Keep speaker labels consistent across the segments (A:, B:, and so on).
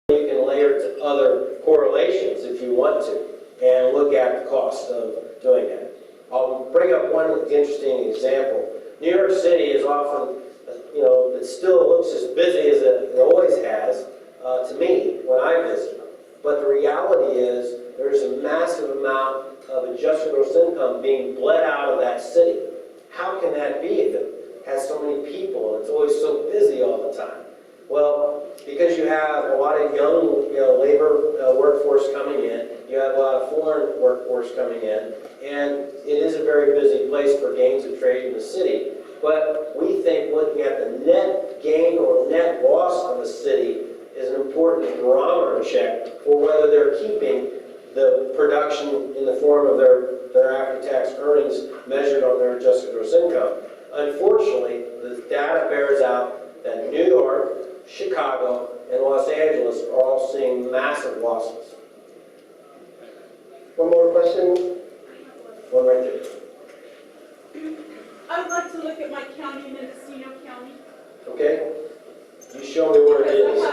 A: you can layer it to other correlations if you want to, and look at the cost of doing that. I'll bring up one interesting example. New York City is often, it still looks as busy as it always has to me when I visit. But the reality is there's a massive amount of adjusted gross income being bled out of that city. How can that be if it has so many people and it's always so busy all the time? Well, because you have a lot of young labor workforce coming in, you have a lot of foreign workforce coming in, and it is a very busy place for gains of trade in the city. But we think looking at the net gain or net loss of a city is an important barometer check for whether they're keeping the production in the form of their after-tax earnings measured on their adjusted gross income. Unfortunately, the data bears out that New York, Chicago, and Los Angeles are all seeing massive losses.
B: One more question?
A: One right there.
C: I would like to look at my county, Mendocino County.
A: Okay? You show me where it is.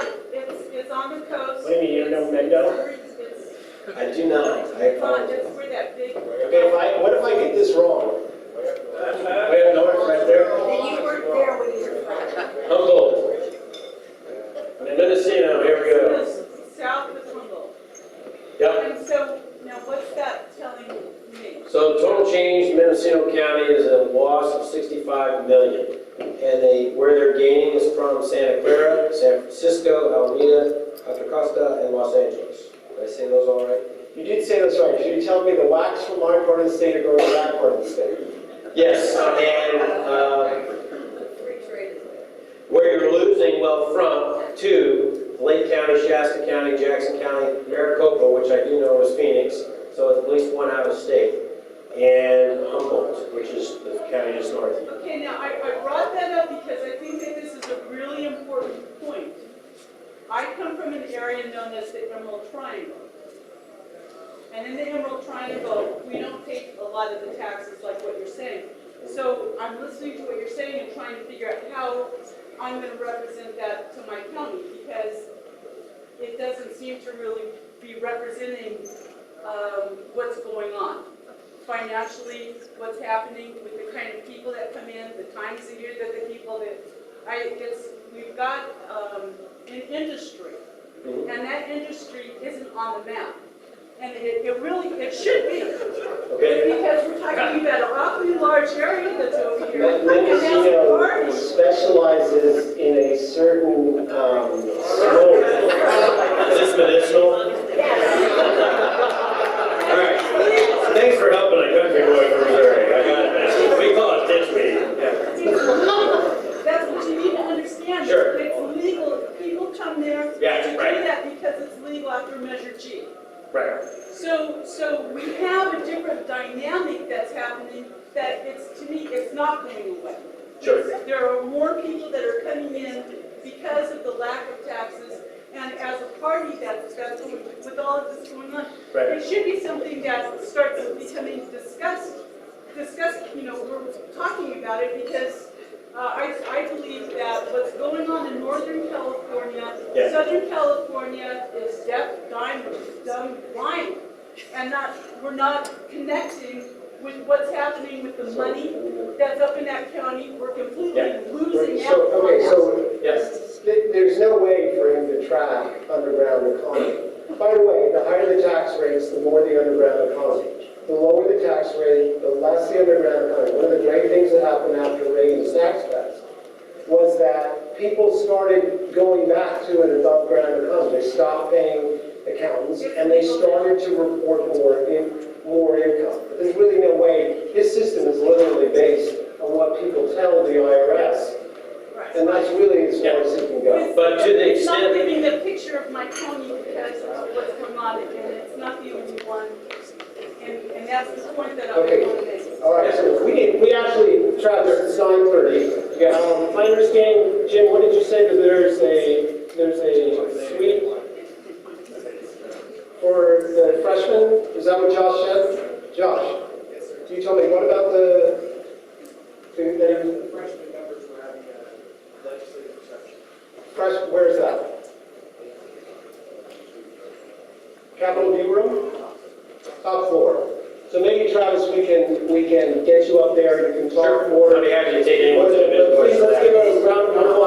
C: It's on the coast.
B: What do you mean, you know Mendo?
A: I do not. I apologize.
C: It's where that big...
B: Okay, what if I get this wrong? We have north right there.
C: And you weren't there when you were from.
A: Humboldt. Mendocino, here we go.
C: South of Humboldt.
A: Yep.
C: And so, now what's that telling me?
A: So total change, Mendocino County is a loss of $65 million. And where they're gaining is from Santa Clara, San Francisco, Alameda, Contra Costa, and Los Angeles. Did I say those all right?
B: You did say those right. You're telling me the wax from our part of the state are going to that part of the state?
A: Yes, and where you're losing, well, from to Lake County, Shasta County, Jackson County, Maricopa, which I do know is Phoenix, so it's at least one out of state, and Humboldt, which is the county just north.
C: Okay, now I brought that up because I think that this is a really important point. I come from an area known as the Emerald Triangle. And in the Emerald Triangle, we don't pay a lot of the taxes like what you're saying. So I'm listening to what you're saying and trying to figure out how I'm going to represent that to my county, because it doesn't seem to really be representing what's going on. Financially, what's happening with the kind of people that come in, the times of year that the people that, we've got an industry, and that industry isn't on the map. And it should be.
A: Okay.
C: Because we're talking about an awfully large area that's over here.
B: Mendocino specializes in a certain smoke.
A: Is this medicinal? All right. Thanks for helping a country boy from Missouri. I got it. We call it ditch meeting. Yeah.
C: That's what you need to understand.
A: Sure.
C: It's legal. People come there to do that because it's legal after Measure G.
A: Right.
C: So we have a different dynamic that's happening that to me, it's not going away.
A: Sure.
C: There are more people that are coming in because of the lack of taxes, and as a party that's with all of this going on, it should be something that starts becoming discussed, we're talking about it because I believe that what's going on in Northern California, Southern California is deaf, dumb, blind, and we're not connecting with what's happening with the money that's up in that county. We're completely losing out.
B: So there's no way for him to track underground economy. By the way, the higher the tax rates, the more the underground economy. The lower the tax rate, the less the underground economy. One of the great things that happened after Reagan's tax cuts was that people started going back to an above ground economy. They stopped paying accountants and they started to report more income. But there's really no way. His system is literally based on what people tell the IRS. And that's really as far as it can go.
A: But to the
C: It's not
A: extent...
C: giving the picture of my county because of what's going on, and it's not the only one. And that's the point that I want to make.
B: All right, so we actually traveled at 9:30. My understanding, Jim, what did you say that there's a suite for the freshmen? Is that what Josh said? Josh, you told me, what about the
D: freshman members were having a legislative reception.
B: Where's that? Capitol View Room? Top floor. So maybe Travis, we can get you up there, you can talk more.
A: I'd be happy to take anyone to the
B: But please, let's give
A: business.
B: a round of applause